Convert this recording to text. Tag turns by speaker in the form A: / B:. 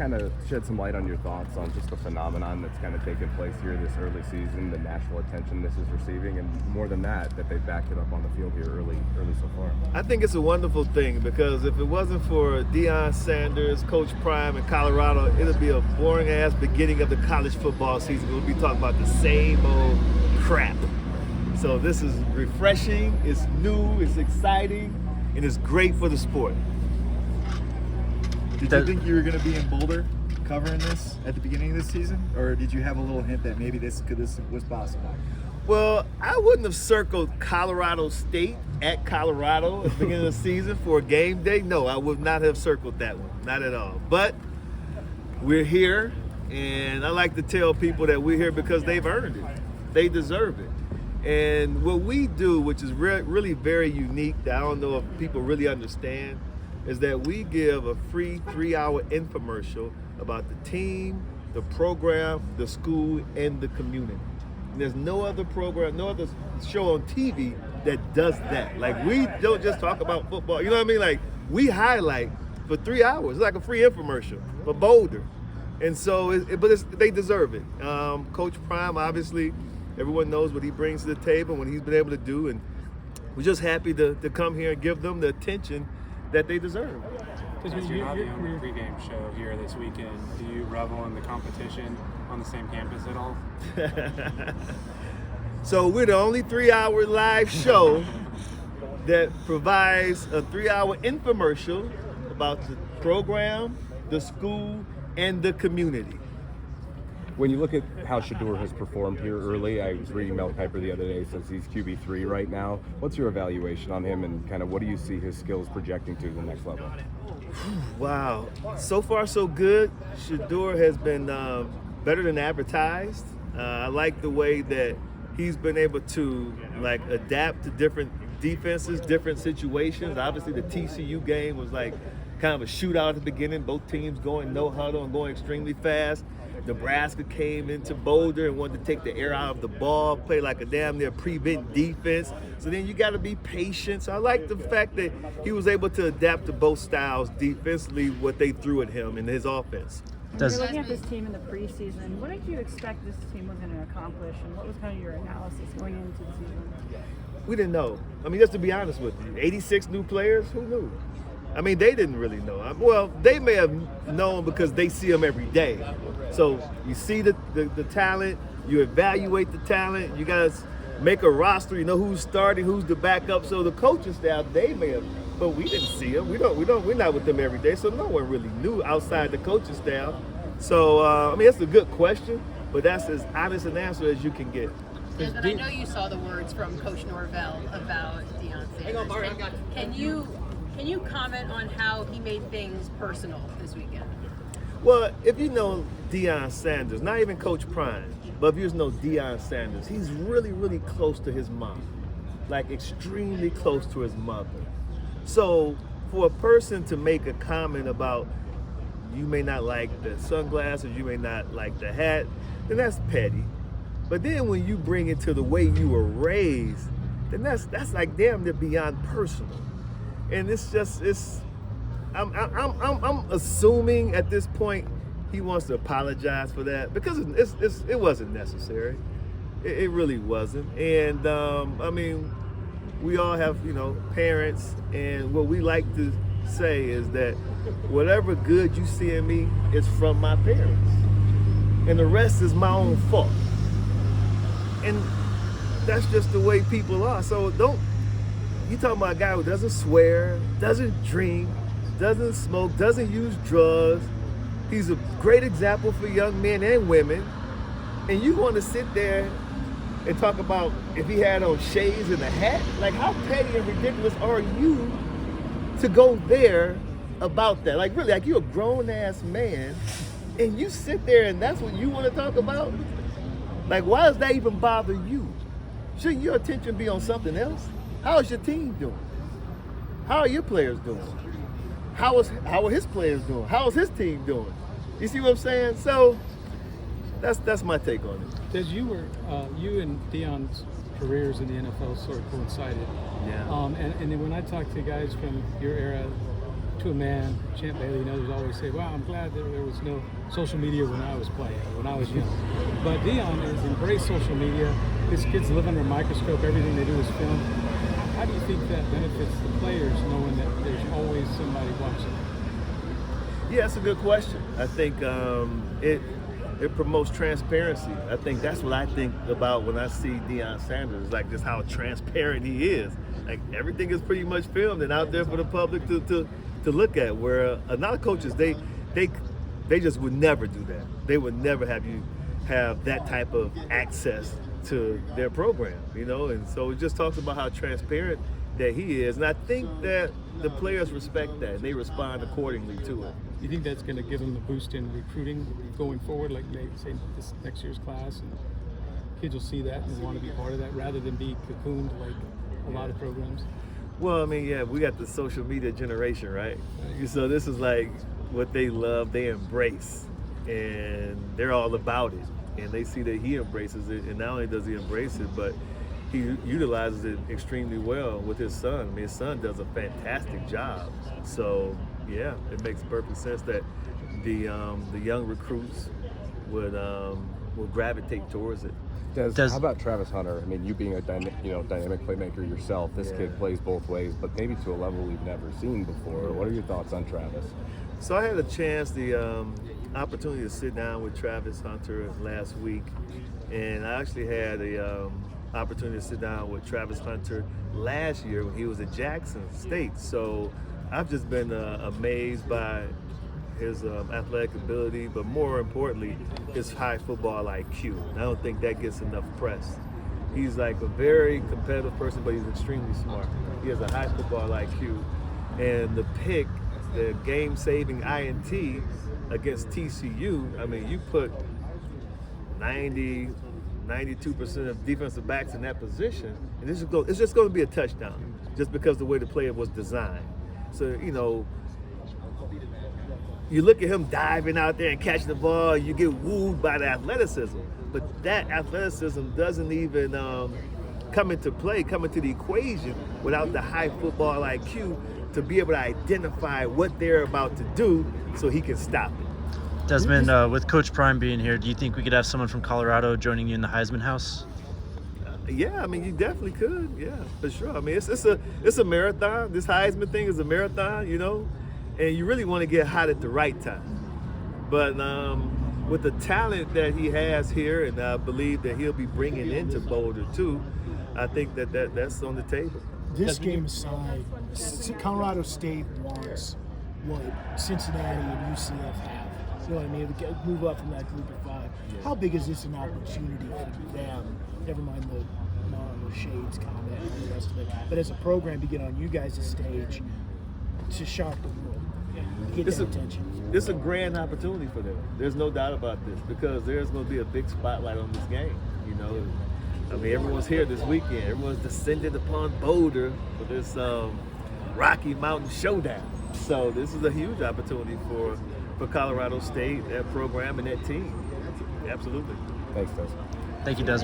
A: Kind of shed some light on your thoughts on just the phenomenon that's kind of taken place here this early season, the national attention this is receiving, and more than that they've backed it up on the field here early so far.
B: I think it's a wonderful thing because if it wasn't for Deion Sanders, Coach Prime in Colorado, it'd be a boring ass beginning of the college football season. We'll be talking about the same old crap. So this is refreshing, it's new, it's exciting, and it's great for the sport.
C: Did you think you were going to be in Boulder covering this at the beginning of this season? Or did you have a little hint that maybe this was possible?
B: Well, I wouldn't have circled Colorado State at Colorado at the beginning of the season for a game day. No, I would not have circled that one. Not at all. But we're here, and I like to tell people that we're here because they've earned it. They deserve it. And what we do, which is really very unique, that I don't know if people really understand, is that we give a free 3-hour infomercial about the team, the program, the school, and the community. And there's no other program, no other show on TV that does that. Like, we don't just talk about football. You know what I mean? Like, we highlight for 3 hours. It's like a free infomercial for Boulder. And so, they deserve it. Coach Prime, obviously, everyone knows what he brings to the table, what he's been able to do, and we're just happy to come here and give them the attention that they deserve.
D: Because you're not the only pregame show here this weekend. Do you revel in the competition on the same campus at all?
B: So we're the only 3-hour live show that provides a 3-hour infomercial about the program, the school, and the community.
A: When you look at how Shedeur has performed here early, I was reading Mel Kiper the other day, says he's QB3 right now. What's your evaluation on him, and kind of what do you see his skills projecting to the next level?
B: Wow, so far so good. Shedeur has been better than advertised. I like the way that he's been able to adapt to different defenses, different situations. Obviously the TCU game was like kind of a shootout at the beginning, both teams going no huddle and going extremely fast. Nebraska came into Boulder and wanted to take the air out of the ball, play like a damn near prevent defense. So then you got to be patient. So I like the fact that he was able to adapt to both styles defensively, what they threw at him in his offense.
E: When you're looking at this team in the preseason, what did you expect this team was going to accomplish, and what was kind of your analysis going into the season?
B: We didn't know. I mean, just to be honest with you, 86 new players, who knew? I mean, they didn't really know. Well, they may have known because they see them every day. So you see the talent, you evaluate the talent, you guys make a roster, you know who's starting, who's the backup. So the coaching staff, they may have, but we didn't see them. We're not with them every day, so no one really knew outside the coaching staff. So, I mean, that's a good question, but that's as honest an answer as you can get.
F: Desmond, I know you saw the words from Coach Norvell about Deion Sanders. Can you comment on how he made things personal this weekend?
B: Well, if you know Deion Sanders, not even Coach Prime, but if you just know Deion Sanders, he's really, really close to his mom, like extremely close to his mother. So for a person to make a comment about you may not like the sunglasses, you may not like the hat, then that's petty. But then when you bring it to the way you were raised, then that's like damn near beyond personal. And I'm assuming at this point he wants to apologize for that because it wasn't necessary. It really wasn't. And I mean, we all have parents, and what we like to say is that whatever good you see in me is from my parents, and the rest is my own fault. And that's just the way people are. So you talking about a guy who doesn't swear, doesn't drink, doesn't smoke, doesn't use drugs. He's a great example for young men and women. And you want to sit there and talk about if he had on shades and a hat? Like, how petty and ridiculous are you to go there about that? Like, really, like, you're a grown-ass man, and you sit there and that's what you want to talk about? Like, why does that even bother you? Shouldn't your attention be on something else? How is your team doing? How are your players doing? How are his players doing? How is his team doing? You see what I'm saying? So that's my take on it.
G: Des, you and Deion's careers in the NFL sort of coincided.
B: Yeah.
G: And then when I talk to guys from your era, to a man, Champ Bailey and others always say, "Wow, I'm glad that there was no social media when I was playing, when I was young." But Deion has embraced social media. His kids live under a microscope. Everything they do is filmed. How do you think that benefits the players, knowing that there's always somebody watching?
B: Yeah, that's a good question. I think it promotes transparency. I think that's what I think about when I see Deion Sanders, like just how transparent he is. Like everything is pretty much filmed and out there for the public to look at. Where a lot of coaches, they just would never do that. They would never have you have that type of access to their program, you know. And so it just talks about how transparent that he is, and I think that the players respect that and they respond accordingly to it.
G: You think that's going to give them a boost in recruiting going forward, like maybe say this next year's class, and kids will see that and want to be part of that rather than be cocooned like a lot of programs?
B: Well, I mean, yeah, we got the social media generation, right? So this is like what they love, they embrace, and they're all about it. And they see that he embraces it, and not only does he embrace it, but he utilizes it extremely well with his son. I mean, his son does a fantastic job. So, yeah, it makes perfect sense that the young recruits would gravitate towards it.
A: How about Travis Hunter? I mean, you being a dynamic playmaker yourself, this kid plays both ways, but maybe to a level we've never seen before. What are your thoughts on Travis?
B: So I had a chance, the opportunity to sit down with Travis Hunter last week, and I actually had the opportunity to sit down with Travis Hunter last year when he was at Jackson State. So I've just been amazed by his athletic ability, but more importantly, his high football IQ. I don't think that gets enough press. He's like a very competitive person, but he's extremely smart. He has a high football IQ. And the pick, the game-saving INT against TCU, I mean, you put 92% of defensive backs in that position, and it's just going to be a touchdown, just because the way the play was designed. So, you know, you look at him diving out there and catching the ball, you get wooed by the athleticism. But that athleticism doesn't even come into the equation without the high football IQ to be able to identify what they're about to do so he can stop it.
H: Desmond, with Coach Prime being here, do you think we could have someone from Colorado joining you in the Heisman House?
B: Yeah, I mean, you definitely could. Yeah, for sure. I mean, it's a marathon. This Heisman thing is a marathon, you know, and you really want to get hot at the right time. But with the talent that he has here, and I believe that he'll be bringing into Boulder too, I think that's on the table.
I: This game aside, Colorado State wants what Cincinnati and UCF have. You know what I mean? To move up from that group of five. Yeah. How big is this an opportunity for them? Never mind the Shades comment and the rest of it. But as a program to get on you guys' stage to shock the world, get their attention.
B: It's a grand opportunity for them. There's no doubt about this, because there's going to be a big spotlight on this game. You know, I mean, everyone's here this weekend. Everyone's descended upon Boulder for this Rocky Mountain Showdown. So this is a huge opportunity for Colorado State, that program, and that team. Absolutely.
A: Thanks, Desmond.
H: Thank you, Desmond.